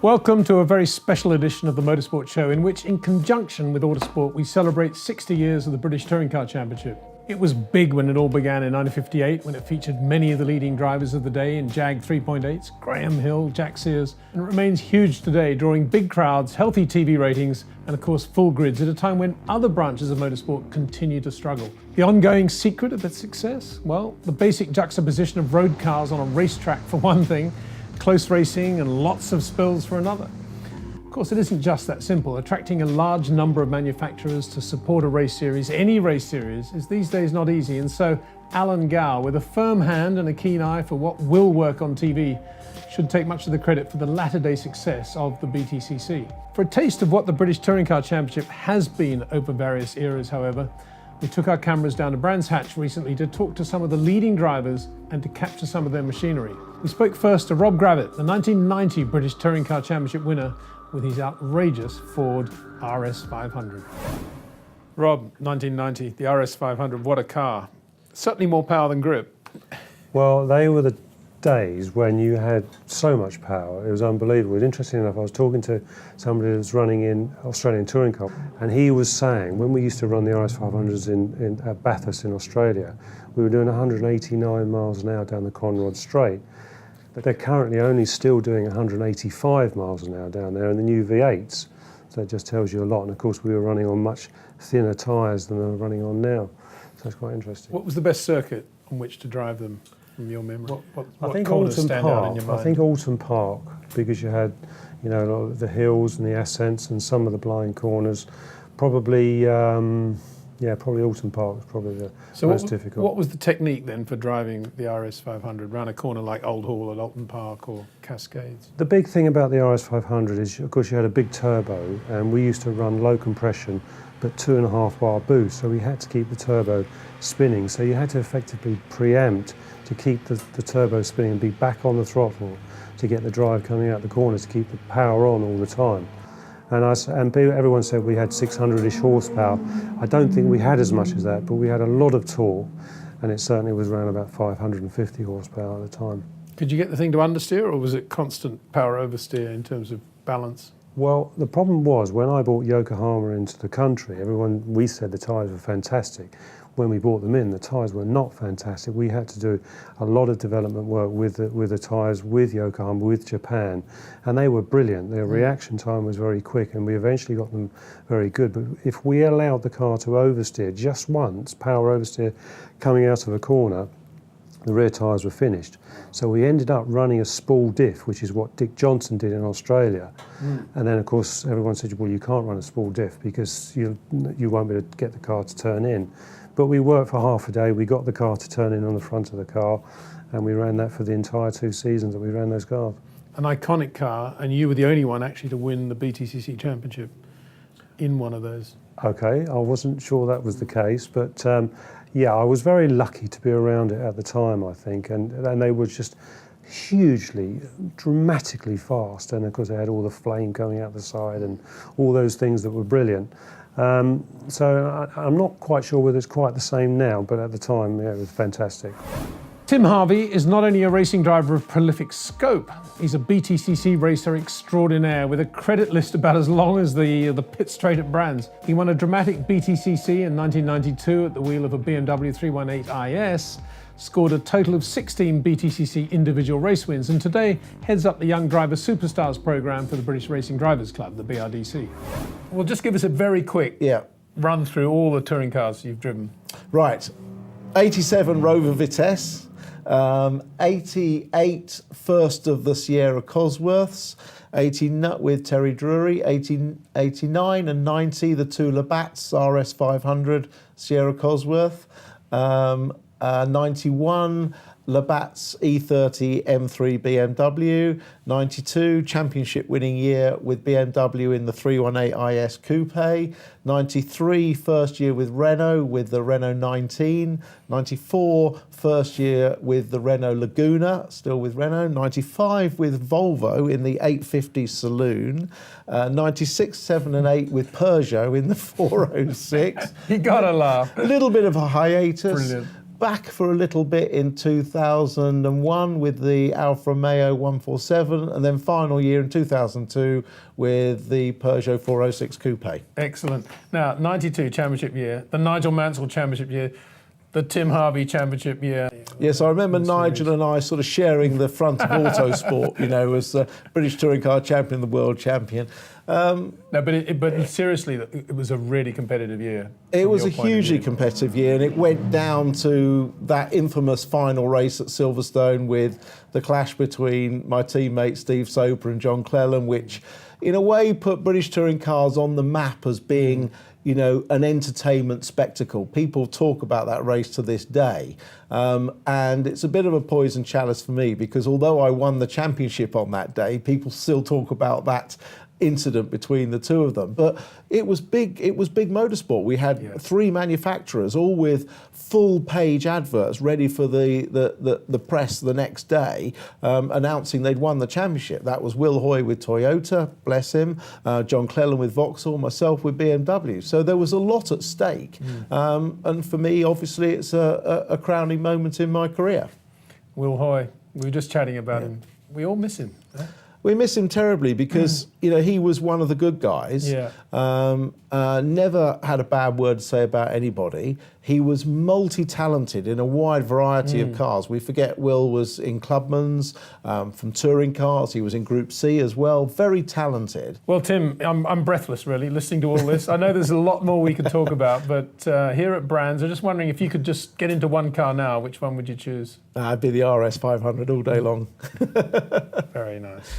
Welcome to a very special edition of the Motorsport Show, in which, in conjunction with Autosport, we celebrate 60 years of the British Touring Car Championship. It was big when it all began in 1958, when it featured many of the leading drivers of the day in Jag 3.8s, Graham Hill, Jack Sears, and it remains huge today, drawing big crowds, healthy TV ratings, and of course full grids at a time when other branches of motorsport continue to struggle. The ongoing secret of its success? Well, the basic juxtaposition of road cars on a racetrack for one thing, close racing and lots of spills for another. Of course, it isn't just that simple. Attracting a large number of manufacturers to support a race series, any race series, is these days not easy. And so Alan Gow, with a firm hand and a keen eye for what will work on TV, should take much of the credit for the latter-day success of the BTCC. For a taste of what the British Touring Car Championship has been over various eras, however, we took our cameras down to Brands Hatch recently to talk to some of the leading drivers and to capture some of their machinery. We spoke first to Rob Gravitt, the 1990 British Touring Car Championship winner, with his outrageous Ford RS500. Rob, 1990, the RS500, what a car. Certainly more power than grip. Well, they were the days when you had so much power. It was unbelievable. Interesting enough, I was talking to somebody that was running in Australian Touring Car, and he was saying when we used to run the RS500s at Bathurst in Australia, we were doing 189 miles an hour down the Conrod Straight. But they're currently only still doing 185 miles an hour down there in the new V8s. So it just tells you a lot. And of course, we were running on much thinner tyres than they're running on now. So it's quite interesting. What was the best circuit on which to drive them, from your memory? I think corners Alton stand out in Park. your mind? I think Alton Park, because you had, you know, a lot of the hills and the ascents and some of the blind corners. Probably, probably Alton Park was probably the most difficult. What was the technique then for driving the RS500 round a corner like Old Hall at Alton Park or Cascades? The big thing about the RS500 is, of course, you had a big turbo, and we used to run low compression but 2.5 bar boost, so we had to keep the turbo spinning. So you had to effectively preempt to keep the turbo spinning and be back on the throttle to get the drive coming out the corner, to keep the power on all the time. And everyone said we had 600-ish horsepower. I don't think we had as much as that, but we had a lot of torque, and it certainly was around about 550 horsepower at the time. Could you get the thing to understeer, or was it constant power oversteer in terms of balance? Well, the problem was when I brought Yokohama into the country, we said the tyres were fantastic. When we brought them in, the tyres were not fantastic. We had to do a lot of development work with the tyres, with Yokohama, with Japan, and they were brilliant. Their reaction time was very quick, and we eventually got them very good. But if we allowed the car to oversteer just once, power oversteer coming out of a corner, the rear tyres were finished. So we ended up running a spool diff, which is what Dick Johnson did in Australia. And then, of course, everyone said, well, you can't run a spool diff because you won't be able to get the car to turn in. But we worked for half a day, we got the car to turn in on the front of the car, and we ran that for the entire 2 seasons that we ran those cars. An iconic car, and you were the only one actually to win the BTCC Championship in one of those. Okay, I wasn't sure that was the case, but yeah, I was very lucky to be around it at the time, I think, and they were just hugely, dramatically fast, and of course they had all the flame coming out the side and all those things that were brilliant. So I'm not quite sure whether it's quite the same now, but at the time, yeah, it was fantastic. Tim Harvey is not only a racing driver of prolific scope, he's a BTCC racer extraordinaire with a credit list about as long as the pit straight at Brands. He won a dramatic BTCC in 1992 at the wheel of a BMW 318 IS, scored a total of 16 BTCC individual race wins, and today heads up the Young Driver Superstars program for the British Racing Drivers Club, the BRDC. Well, just give us a very quick run through all the touring cars you've driven. Right, 87 Rover Vitesse, 88 first of the Sierra Cosworths, 80 with Terry Drury, 89 and 90 the two Labatt's RS500 Sierra Cosworth, 91 Labatt's E30 M3 BMW, 92 championship winning year with BMW in the 318 IS Coupe, 93 first year with Renault with the Renault 19, 94 first year with the Renault Laguna, still with Renault, 95 with Volvo in the 850 Saloon, 96, 7 and 8 with Peugeot in the 406. You gotta laugh. A little bit of a hiatus. Brilliant. back for a little bit in 2001 with the Alfa Romeo 147, and then final year in 2002 with the Peugeot 406 Coupe. Excellent. Now, 92 championship year, the Nigel Mansell championship year, the Tim Harvey championship year. Yes, I remember Nigel and I sort of sharing the front of Autosport, you know, as British Touring Car champion, the world champion. No, but seriously, it was a really competitive year. It was a hugely competitive year, and it went down to that infamous final race at Silverstone with the clash between my teammate Steve Soper and John Cleland, which in a way put British Touring Cars on the map as being, you know, an entertainment spectacle. People talk about that race to this day. And it's a bit of a poison chalice for me, because although I won the championship on that day, people still talk about that incident between the two of them. But it was big motorsport. We had 3 manufacturers, all with full page adverts ready for the press the next day, announcing they'd won the championship. That was Will Hoy with Toyota, bless him, John Cleland with Vauxhall, myself with BMW. So there was a lot at stake. And for me, obviously, it's a crowning moment in my career. Will Hoy, we were just chatting about him. We all miss him. We miss him terribly because, you know, he was one of the good guys. Yeah. Never had a bad word to say about anybody. He was multi-talented in a wide variety of cars. We forget Will was in Clubman's, from touring cars. He was in Group C as well. Very talented. Well, Tim, I'm breathless, really, listening to all this. I know there's a lot more we could talk about, but here at Brands, I'm just wondering if you could just get into one car now, which one would you choose? I'd be the RS 500 all day long. Very nice.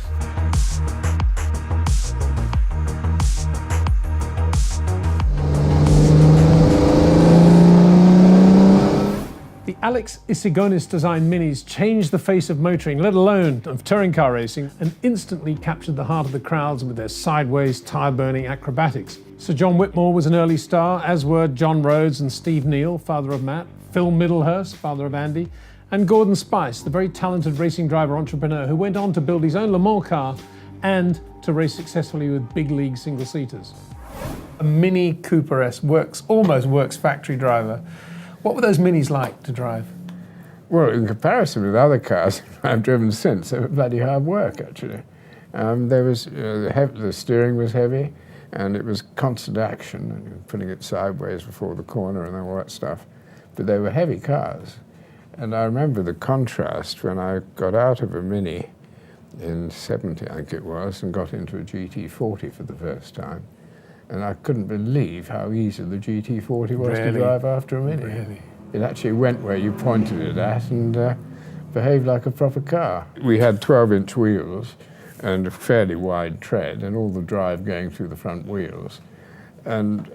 The Alex Isigonis designed Minis changed the face of motoring, let alone of touring car racing, and instantly captured the heart of the crowds with their sideways, tire-burning acrobatics. Sir John Whitmore was an early star, as were John Rhodes and Steve Neal, father of Matt, Phil Middlehurst, father of Andy, and Gordon Spice, the very talented racing driver entrepreneur who went on to build his own Le Mans car and to race successfully with big league single-seaters. A Mini Cooper S almost works factory driver. What were those Minis like to drive? Well, in comparison with other cars I've driven since, they were bloody hard work, actually. The steering was heavy, and it was constant action, and putting it sideways before the corner and all that stuff. But they were heavy cars. And I remember the contrast when I got out of a Mini in 70, I think it was, and got into a GT40 for the first time. And I couldn't believe how easy the GT40 was to drive after a Mini. Really? It actually went where you pointed it at and behaved like a proper car. We had 12-inch wheels and a fairly wide tread and all the drive going through the front wheels. And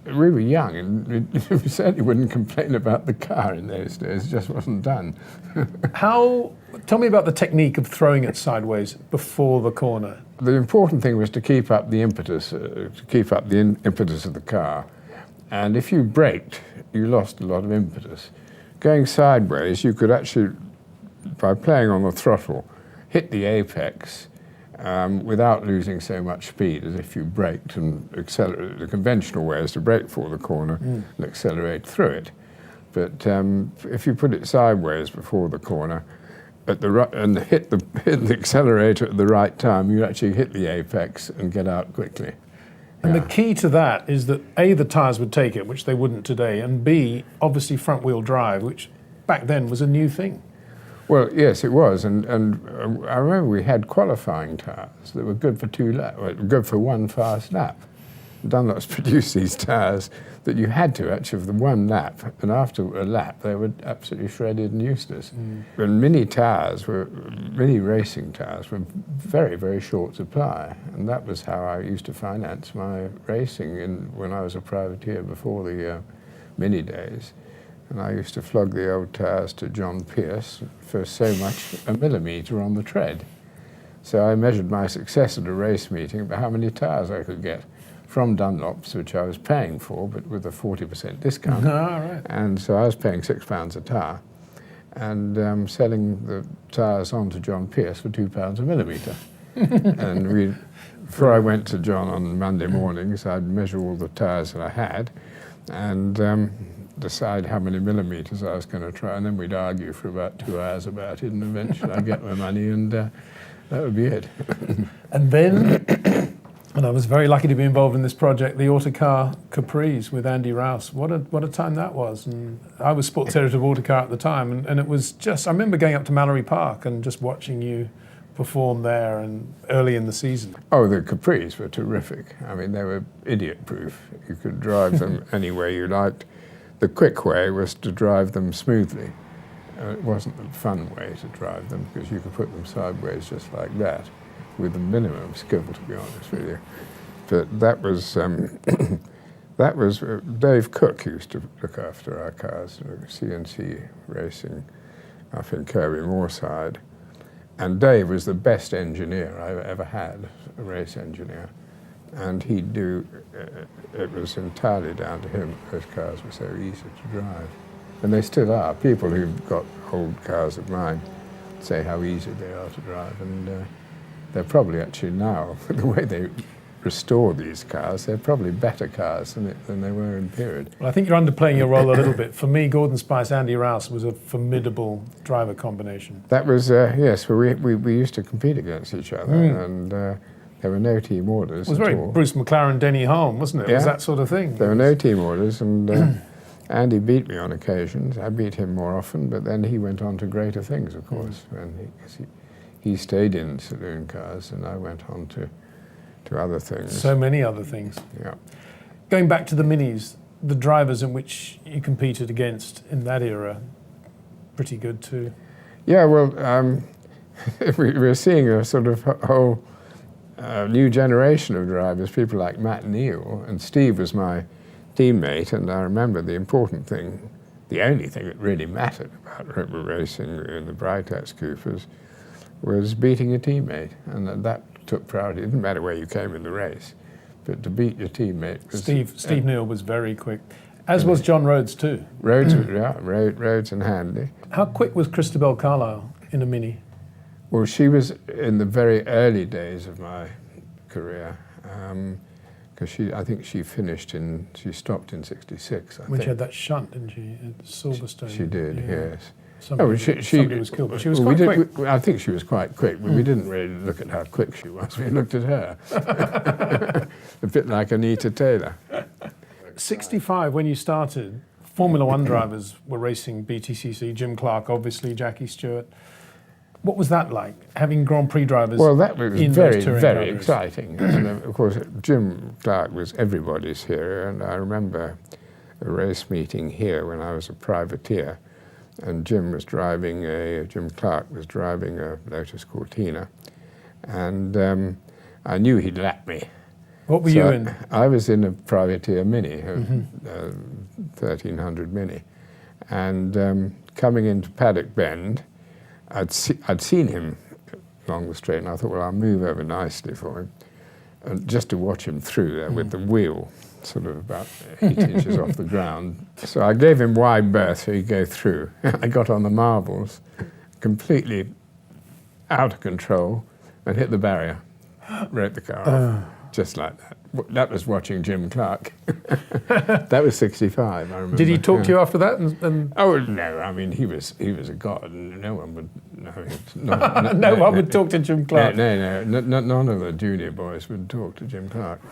we were young, and we certainly wouldn't complain about the car in those days. It just wasn't done. Tell me about the technique of throwing it sideways before the corner. The important thing was to keep up the impetus, impetus of the car. And if you braked, you lost a lot of impetus. Going sideways, you could actually, by playing on the throttle, hit the apex without losing so much speed as if you braked and accelerated. The conventional way is to brake for the corner and accelerate through it. But if you put it sideways before the corner, and hit the accelerator at the right time, you actually hit the apex and get out quickly. And the key to that is that A, the tyres would take it, which they wouldn't today, and B, obviously front-wheel drive, which back then was a new thing. Well, yes, it was, and I remember we had qualifying tyres that were good for good for one fast lap. Dunlop's produced these tyres that you had to actually for the one lap, and after a lap they were absolutely shredded and useless. And mini racing tyres were very, very short supply, and that was how I used to finance my racing when I was a privateer before the mini days. And I used to flog the old tyres to John Pierce for so much a millimetre on the tread. So I measured my success at a race meeting by how many tyres I could get from Dunlop's, which I was paying for, but with a 40% discount. Right. And so I was paying £6 a tyre, and selling the tyres on to John Pierce for £2 a millimetre. And before I went to John on Monday mornings, I'd measure all the tyres that I had, and decide how many millimetres I was going to try, and then we'd argue for about 2 hours about it, and eventually I'd get my money, and that would be it. And then, and I was very lucky to be involved in this project, the Autocar Caprice with Andy Rouse. What a time that was. And I was sports editor of Autocar at the time, and it was just, I remember going up to Mallory Park and just watching you perform there and early in the season. Oh, the Caprice were terrific. I mean, they were idiot-proof. You could drive them any way you liked. The quick way was to drive them smoothly. It wasn't the fun way to drive them, because you could put them sideways just like that, with a minimum skill, to be honest with you. But that was Dave Cook used to look after our cars, CNC racing up in Kirby Moorside. And Dave was the best engineer I've ever had, a race engineer. And he'd do, it was entirely down to him. Those cars were so easy to drive. And they still are. People who've got old cars of mine say how easy they are to drive. And they're probably actually now, the way they restore these cars, they're probably better cars than they were in period. Well, I think you're underplaying your role a little bit. For me, Gordon Spice, Andy Rouse was a formidable driver combination. That was, yes, we used to compete against each other, and there were no team orders. It was very Bruce McLaren, Denny Hulme, wasn't it? It was that sort of thing. There were no team orders, and Andy beat me on occasions. I beat him more often, but then he went on to greater things, of course. And he stayed in saloon cars, and I went on to other things. So many other things. Yeah. Going back to the Minis, the drivers in which you competed against in that era, pretty good too. Yeah, well, we're seeing a sort of whole new generation of drivers, people like Matt Neal, and Steve was my teammate, and I remember the important thing, the only thing that really mattered about racing in the Britax Coopers was beating a teammate, and that took priority. It didn't matter where you came in the race, but to beat your teammate was... Steve Neal was very quick, as was John Rhodes too. Rhodes, Rhodes and Hanley. How quick was Christabel Carlisle in a Mini? Well, she was in the very early days of my career, because I think she stopped in '66, I when think. she had that shunt, didn't she, at Silverstone? She did, yes. Somebody was killed, but she was quite quick. I think she was quite quick, but we didn't really look at how quick she was. We looked at her. A bit like Anita Taylor. 65, when you started, Formula One drivers were racing BTCC, Jim Clark, obviously, Jackie Stewart. What was that like, having Grand Prix drivers? Well, that was very, very drivers? exciting. And of course, Jim Clark was everybody's hero, and I remember a race meeting here when I was a privateer, and Jim Clark was driving a Lotus Cortina, and I knew he'd lap me. What were you in? I was in a privateer Mini, 1300 Mini, and coming into Paddock Bend, I'd seen him along the straight, and I thought, well, I'll move over nicely for him, and just to watch him through there with the wheel sort of about 8 inches off the ground. So I gave him wide berth so he'd go through. I got on the marbles, completely out of control, and hit the barrier, wrote the car off, just like that. That was watching Jim Clark. That was 65, I remember. Did he talk to you after that? Oh, no, I mean, he was a god, and no one would... No one would talk to Jim Clark. No, none of the junior boys would talk to Jim Clark.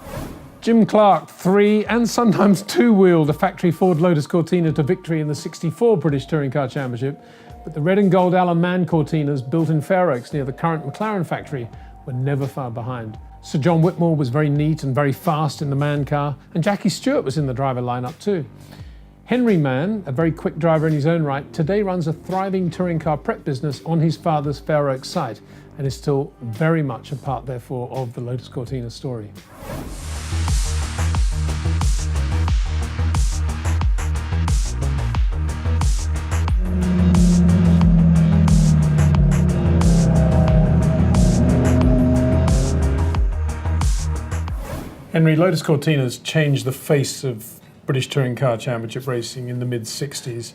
Jim Clark, 3 and sometimes 2-wheeled a factory Ford Lotus Cortina to victory in the '64 British Touring Car Championship, but the red and gold Alan Mann Cortinas built in Fair Oaks near the current McLaren factory were never far behind. Sir John Whitmore was very neat and very fast in the Mann car, and Jackie Stewart was in the driver lineup too. Henry Mann, a very quick driver in his own right, today runs a thriving touring car prep business on his father's Fair Oaks site and is still very much a part, therefore, of the Lotus Cortina story. Henry, Lotus Cortinas changed the face of British Touring Car Championship racing in the mid-60s,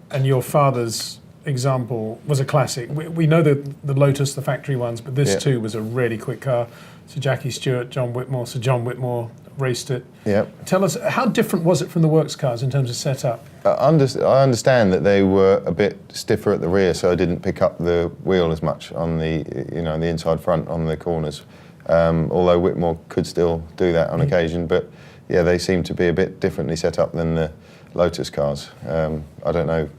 and your father's example was a classic. We know the Lotus, the factory ones, but this too was a really quick car. So Jackie Stewart, John Whitmore, Sir John Whitmore, raced it. Yep. Tell us, how different was it from the works cars in terms of setup? I understand that they were a bit stiffer at the rear, so I didn't pick up the wheel as much on the, the inside front on the corners. Although Whitmore could still do that on occasion, but yeah, they seem to be a bit differently set up than the Lotus cars. I don't know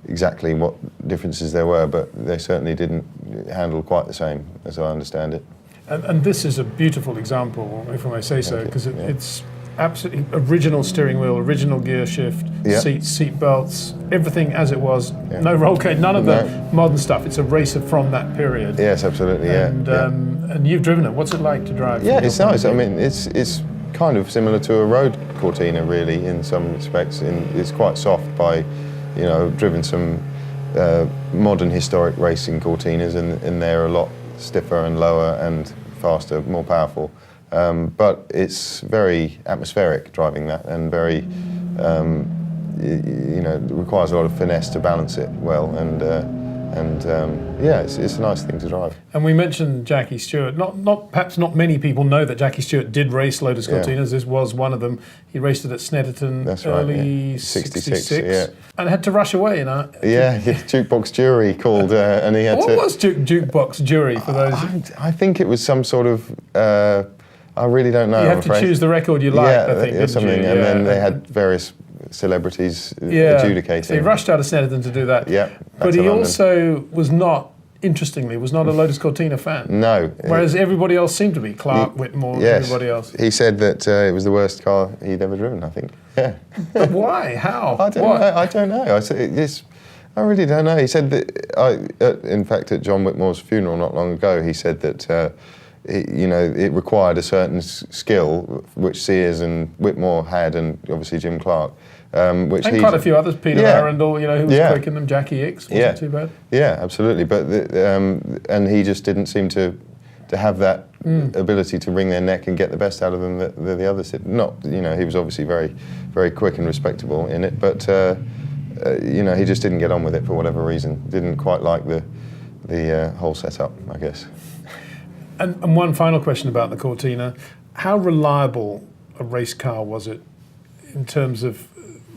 exactly what differences there were, but they certainly didn't handle quite the same, as I understand it. And this is a beautiful example, if I may say so, because it's absolutely original steering wheel, original gear shift, seat belts, everything as it was. No roll cage, none of the modern stuff. It's a racer from that period. Yes, absolutely. And you've driven it. What's it like to drive? Yeah, it's nice. I mean, it's kind of similar to a road Cortina, really, in some respects. It's quite soft by, driven some modern historic racing Cortinas, and they're a lot stiffer and lower and faster, more powerful. But it's very atmospheric driving that, and very, it requires a lot of finesse to balance it well. It's a nice thing to drive. And we mentioned Jackie Stewart. Perhaps not many people know that Jackie Stewart did race Lotus Cortinas. This was one of them. He raced it at Snetterton early 66 and had to rush away. Jukebox jury called, and he had what was Jukebox jury for those? I think it was some sort of. I really don't know. You have to choose the record you liked, I think, or something, and then they had various celebrities adjudicating. So he rushed out of Snetterton to do that. Yeah, but he also was not a Lotus Cortina fan. No. Whereas everybody else seemed to be. Clark, Whitmore, everybody else. He said that it was the worst car he'd ever driven, I think. Yeah. But why? How? I don't know. I really don't know. He said that, in fact, at John Whitmore's funeral not long ago, he said that it required a certain skill which Sears and Whitmore had, and obviously Jim Clark. And quite a few others, Peter Arundel, who was quick in them, Jackie Hicks, wasn't too bad. Yeah, absolutely. But and he just didn't seem to have that ability to wring their neck and get the best out of them that the others did. Not, he was obviously very, very quick and respectable in it, but he just didn't get on with it for whatever reason. Didn't quite like the whole setup, I guess. And one final question about the Cortina: how reliable a race car was it in terms of?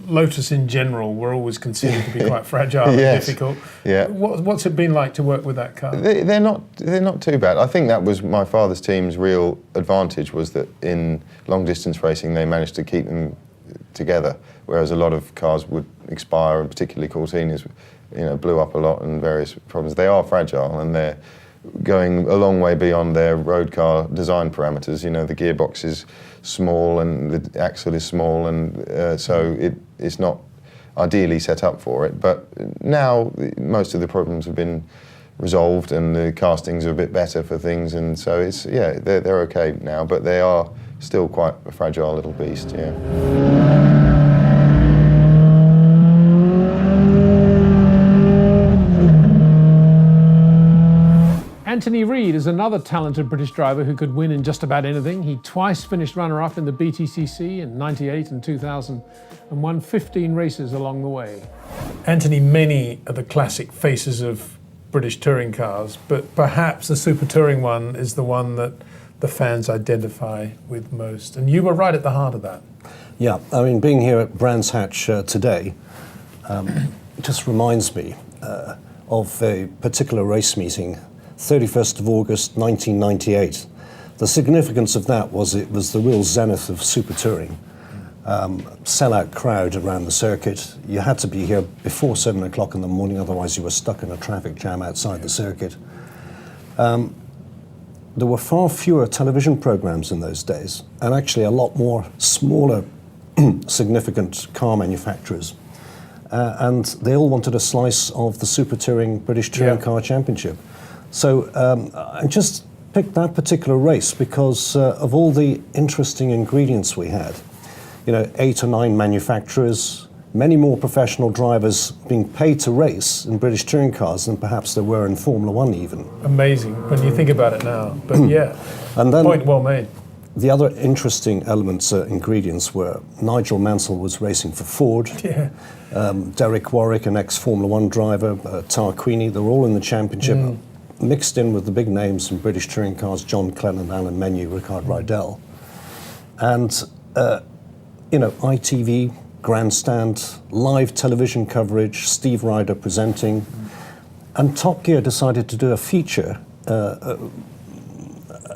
Lotus in general were always considered to be quite fragile and difficult. Yeah. What's it been like to work with that car? They're not too bad. I think that was my father's team's real advantage, was that in long distance racing they managed to keep them together, whereas a lot of cars would expire, and particularly Cortinas, blew up a lot and various problems. They are fragile, and they're going a long way beyond their road car design parameters. The gearbox is small and the axle is small, and so it's not ideally set up for it. But now most of the problems have been resolved, and the castings are a bit better for things, and so they're okay now, but they are still quite a fragile little beast. Anthony Reid is another talented British driver who could win in just about anything. He twice finished runner-up in the BTCC in '98 and 2000 and won 15 races along the way. Anthony, many are the classic faces of British touring cars, but perhaps the Super Touring one is the one that the fans identify with most. And you were right at the heart of that. Yeah, I mean, being here at Brands Hatch today just reminds me of a particular race meeting, 31st of August 1998. The significance of that was it was the real zenith of super touring. Sellout crowd around the circuit. You had to be here before 7 o'clock in the morning, otherwise you were stuck in a traffic jam outside the circuit. There were far fewer television programs in those days, and actually a lot more smaller significant car manufacturers. And they all wanted a slice of the Super Touring British Touring Car Championship. So I just picked that particular race because of all the interesting ingredients we had. 8 or 9 manufacturers, many more professional drivers being paid to race in British touring cars than perhaps there were in Formula One even. Amazing when you think about it now, but and then point well made. The other interesting elements, ingredients were Nigel Mansell was racing for Ford, Derek Warwick, an ex-Formula One driver, Tarquini, they were all in the championship, mixed in with the big names in British touring cars, John Clennon, Alan Menu, Ricard Rydell. And, ITV, grandstand, live television coverage, Steve Ryder presenting. And Top Gear decided to do a feature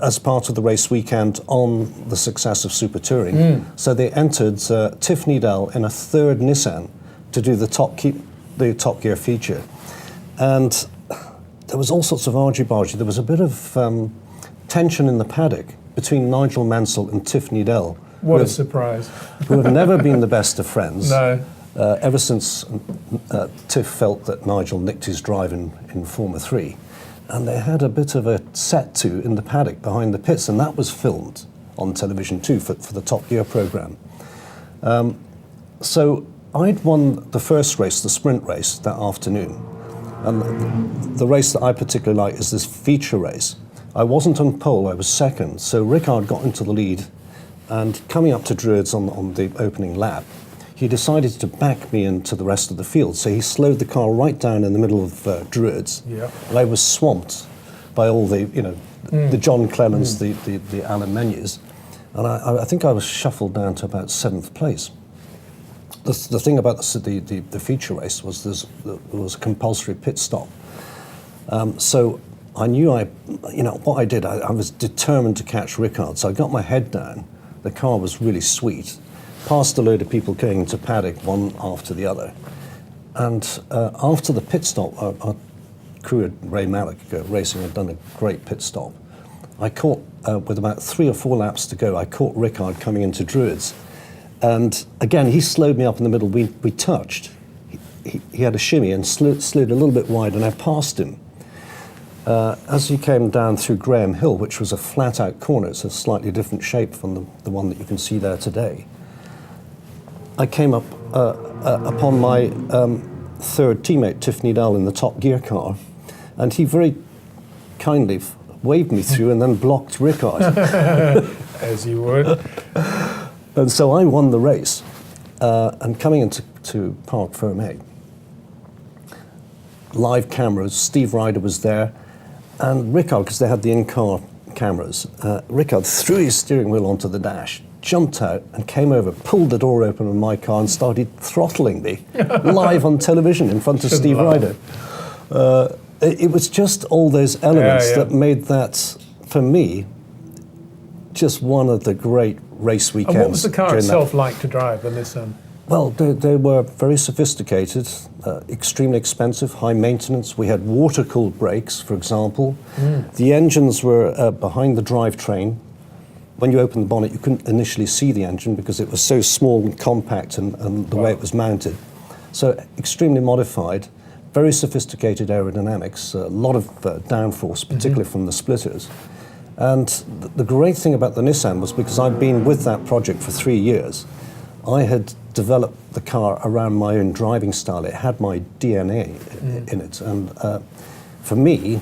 as part of the race weekend on the success of Super Touring. So they entered Tiff Needell in a third Nissan to do the Top Gear feature. And there was all sorts of argy-bargy. There was a bit of tension in the paddock between Nigel Mansell and Tiff Needell. What a surprise. Who have never been the best of friends. No. Ever since Tiff felt that Nigel nicked his drive in Formula 3. And they had a bit of a set-to in the paddock behind the pits, and that was filmed on television too for the Top Gear programme. So I'd won the first race, the sprint race, that afternoon. And the race that I particularly like is this feature race. I wasn't on pole, I was second, so Rickard got into the lead, and coming up to Druids on the opening lap, he decided to back me into the rest of the field. So he slowed the car right down in the middle of Druids. Yeah. And I was swamped by all the, the John Clemens, the Alan Menus. And I think I was shuffled down to about 7th place. The thing about the feature race was there was a compulsory pit stop. So I knew what I did, I was determined to catch Rickard. So I got my head down. The car was really sweet. Passed a load of people going into paddock, one after the other. And after the pit stop, our crew at Ray Mallock Racing had done a great pit stop. I caught, with about 3 or 4 laps to go, I caught Rickard coming into Druids. And again, he slowed me up in the middle. We touched. He had a shimmy and slid a little bit wide, and I passed him. As he came down through Graham Hill, which was a flat-out corner, it's a slightly different shape from the one that you can see there today, I came up upon my third teammate, Tiff Needell, in the Top Gear car, and he very kindly waved me through and then blocked Rickard. As you would. And so I won the race. And coming into Parc Fermé, live cameras, Steve Ryder was there, and Rickard, because they had the in-car cameras, Rickard threw his steering wheel onto the dash, jumped out and came over, pulled the door open on my car and started throttling me live on television in front of Steve Ryder. It was just all those elements that made that, for me, just one of the great race weekends. And what was the car itself like to drive, the Nissan? Well, they were very sophisticated, extremely expensive, high maintenance. We had water-cooled brakes, for example. The engines were behind the drivetrain. When you opened the bonnet, you couldn't initially see the engine because it was so small and compact and the way it was mounted. So extremely modified, very sophisticated aerodynamics, a lot of downforce, particularly from the splitters. And the great thing about the Nissan was because I'd been with that project for 3 years, I had developed the car around my own driving style. It had my DNA in it. And for me,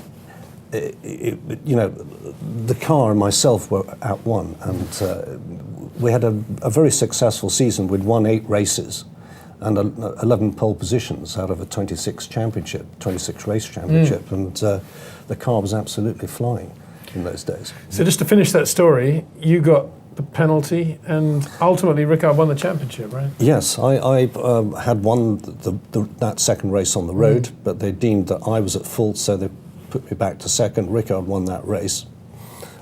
the car and myself were at one, and we had a very successful season. We'd won 8 races and 11 pole positions out of a 26 race championship, and the car was absolutely flying in those days. So just to finish that story, you got the penalty, and ultimately Rickard won the championship, right? Yes, I had won that second race on the road, but they deemed that I was at fault, so they put me back to second. Rickard won that race.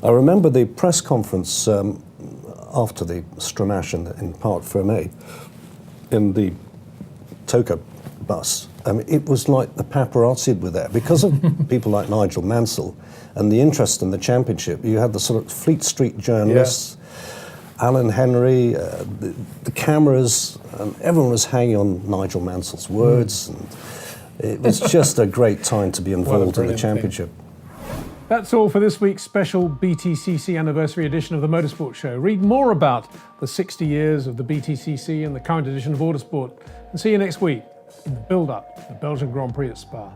I remember the press conference after the Stramash in Parc Fermé in the Toka bus. I mean, it was like the paparazzi were there. Because of people like Nigel Mansell and the interest in the championship, you had the sort of Fleet Street journalists, Alan Henry, the cameras, and everyone was hanging on Nigel Mansell's words. And it was just a great time to be involved in the championship. That's all for this week's special BTCC anniversary edition of the Motorsport Show. Read more about the 60 years of the BTCC and the current edition of Autosport, and see you next week in the build-up to the Belgian Grand Prix at Spa.